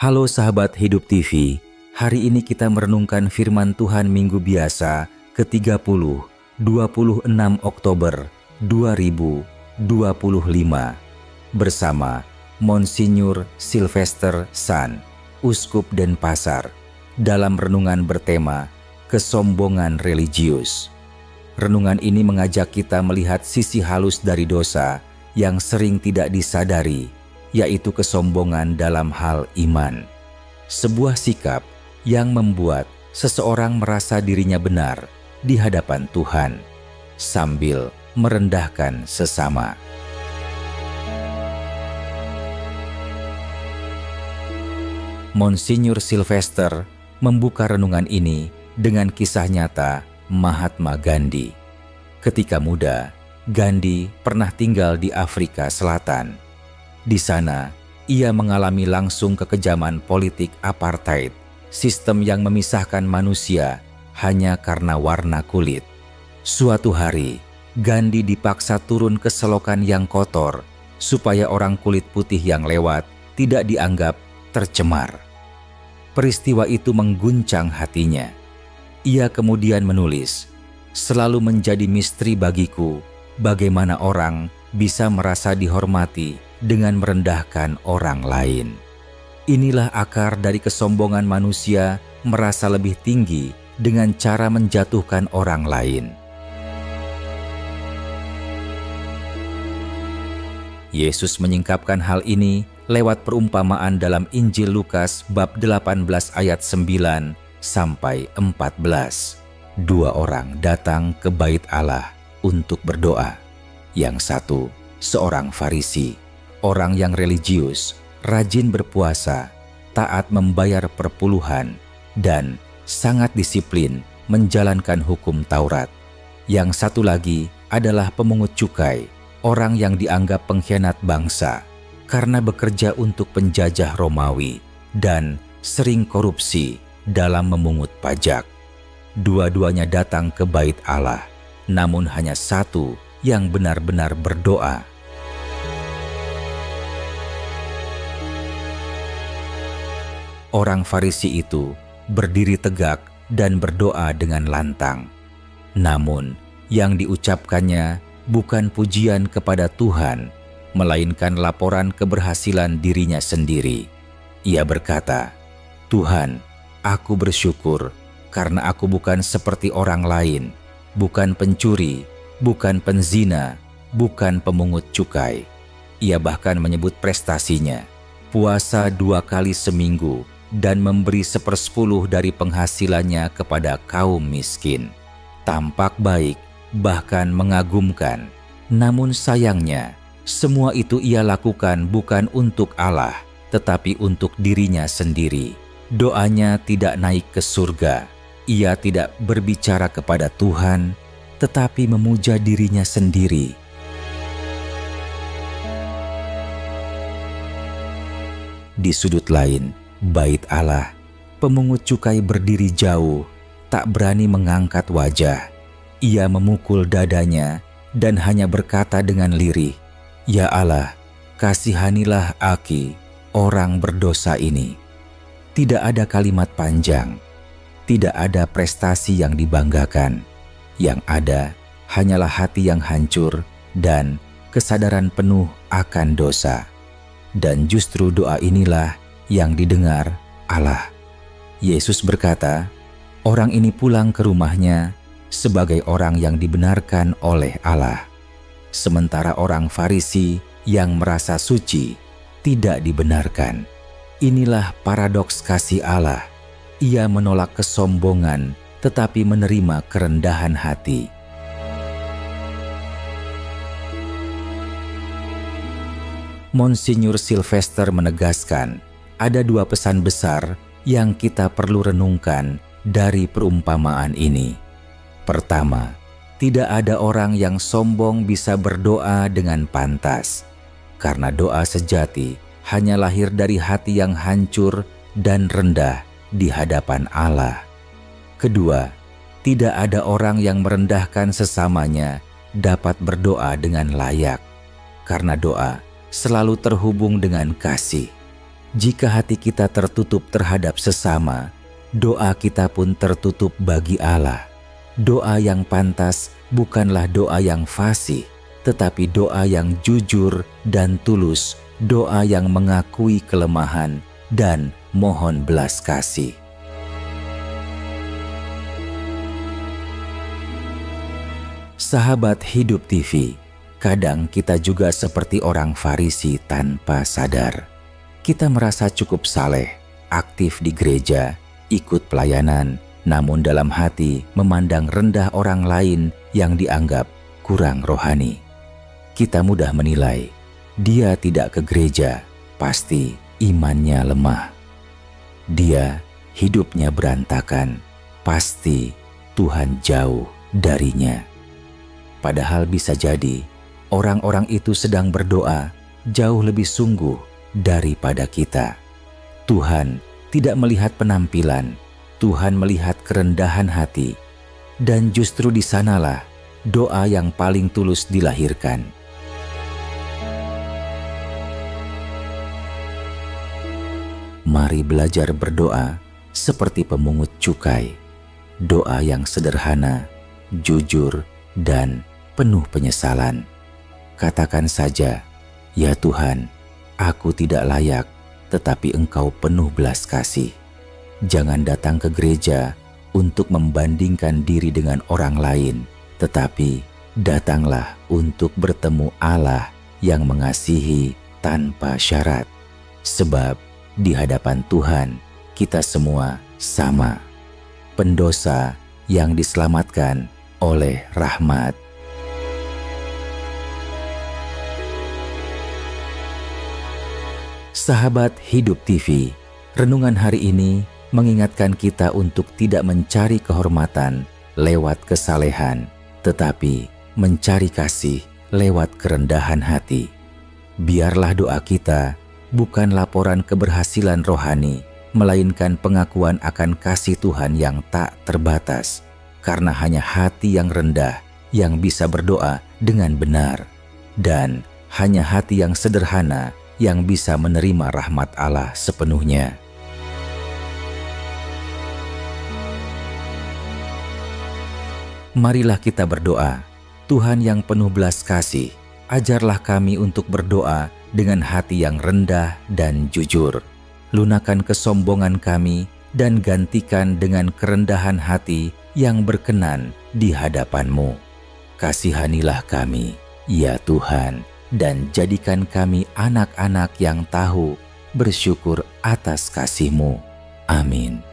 Halo sahabat Hidup TV, hari ini kita merenungkan firman Tuhan Minggu Biasa ke-30, 26 Oktober 2025 bersama Monsinyur Sylvester San, Uskup Denpasar, dalam renungan bertema kesombongan religius. Renungan ini mengajak kita melihat sisi halus dari dosa yang sering tidak disadari, yaitu kesombongan dalam hal iman. Sebuah sikap yang membuat seseorang merasa dirinya benar di hadapan Tuhan, sambil merendahkan sesama. Monsinyur Sylvester membuka renungan ini dengan kisah nyata Mahatma Gandhi. Ketika muda, Gandhi pernah tinggal di Afrika Selatan. Di sana, ia mengalami langsung kekejaman politik apartheid, sistem yang memisahkan manusia hanya karena warna kulit. Suatu hari, Gandhi dipaksa turun ke selokan yang kotor supaya orang kulit putih yang lewat tidak dianggap tercemar. Peristiwa itu mengguncang hatinya. Ia kemudian menulis, "Selalu menjadi misteri bagiku bagaimana orang bisa merasa dihormati dengan merendahkan orang lain. Inilah akar dari kesombongan manusia merasa lebih tinggi dengan cara menjatuhkan orang lain." Yesus menyingkapkan hal ini lewat perumpamaan dalam Injil Lukas bab 18 ayat 9 sampai 14. Dua orang datang ke bait Allah untuk berdoa. Yang satu, seorang Farisi, orang yang religius, rajin berpuasa, taat membayar perpuluhan, dan sangat disiplin menjalankan hukum Taurat. Yang satu lagi adalah pemungut cukai, orang yang dianggap pengkhianat bangsa karena bekerja untuk penjajah Romawi dan sering korupsi dalam memungut pajak. Dua-duanya datang ke bait Allah, namun hanya satu yang benar-benar berdoa. Orang Farisi itu berdiri tegak dan berdoa dengan lantang. Namun, yang diucapkannya bukan pujian kepada Tuhan, melainkan laporan keberhasilan dirinya sendiri. Ia berkata, "Tuhan, aku bersyukur karena aku bukan seperti orang lain, bukan pencuri, bukan penzina, bukan pemungut cukai." Ia bahkan menyebut prestasinya, puasa 2 kali seminggu dan memberi 1/10 dari penghasilannya kepada kaum miskin. Tampak baik, bahkan mengagumkan. Namun sayangnya, semua itu ia lakukan bukan untuk Allah, tetapi untuk dirinya sendiri. Doanya tidak naik ke surga. Ia tidak berbicara kepada Tuhan, tetapi memuja dirinya sendiri. Di sudut lain, bait Allah, pemungut cukai berdiri jauh, tak berani mengangkat wajah. Ia memukul dadanya dan hanya berkata dengan lirih, "Ya Allah, kasihanilah Aki, orang berdosa ini." Tidak ada kalimat panjang, tidak ada prestasi yang dibanggakan. Yang ada hanyalah hati yang hancur dan kesadaran penuh akan dosa. Dan justru doa inilah yang didengar Allah. Yesus berkata, orang ini pulang ke rumahnya sebagai orang yang dibenarkan oleh Allah. Sementara orang Farisi yang merasa suci tidak dibenarkan. Inilah paradoks kasih Allah. Ia menolak kesombongan tetapi menerima kerendahan hati. Monsinyur Sylvester menegaskan, ada 2 pesan besar yang kita perlu renungkan dari perumpamaan ini. Pertama, tidak ada orang yang sombong bisa berdoa dengan pantas, karena doa sejati hanya lahir dari hati yang hancur dan rendah di hadapan Allah. Kedua, tidak ada orang yang merendahkan sesamanya dapat berdoa dengan layak, karena doa selalu terhubung dengan kasih. Jika hati kita tertutup terhadap sesama, doa kita pun tertutup bagi Allah. Doa yang pantas bukanlah doa yang fasih, tetapi doa yang jujur dan tulus, doa yang mengakui kelemahan dan mohon belas kasih. Sahabat Hidup TV, kadang kita juga seperti orang Farisi tanpa sadar. Kita merasa cukup saleh, aktif di gereja, ikut pelayanan, namun dalam hati memandang rendah orang lain yang dianggap kurang rohani. Kita mudah menilai, dia tidak ke gereja, pasti imannya lemah. Dia hidupnya berantakan, pasti Tuhan jauh darinya. Padahal bisa jadi orang-orang itu sedang berdoa jauh lebih sungguh daripada kita. Tuhan tidak melihat penampilan, Tuhan melihat kerendahan hati, dan justru di sanalah doa yang paling tulus dilahirkan. Mari belajar berdoa seperti pemungut cukai, doa yang sederhana, jujur, dan penuh penyesalan. Katakan saja, "Ya Tuhan, aku tidak layak, tetapi Engkau penuh belas kasih." Jangan datang ke gereja untuk membandingkan diri dengan orang lain, tetapi datanglah untuk bertemu Allah yang mengasihi tanpa syarat. Sebab di hadapan Tuhan kita semua sama, pendosa yang diselamatkan oleh rahmat. Sahabat Hidup TV, renungan hari ini mengingatkan kita untuk tidak mencari kehormatan lewat kesalehan, tetapi mencari kasih lewat kerendahan hati. Biarlah doa kita bukan laporan keberhasilan rohani, melainkan pengakuan akan kasih Tuhan yang tak terbatas, karena hanya hati yang rendah yang bisa berdoa dengan benar, dan hanya hati yang sederhana yang bisa menerima rahmat Allah sepenuhnya. Marilah kita berdoa. Tuhan yang penuh belas kasih, ajarlah kami untuk berdoa dengan hati yang rendah dan jujur. Lunakan kesombongan kami dan gantikan dengan kerendahan hati yang berkenan di hadapan-Mu. Kasihanilah kami, ya Tuhan, dan jadikan kami anak-anak yang tahu bersyukur atas kasih-Mu. Amin.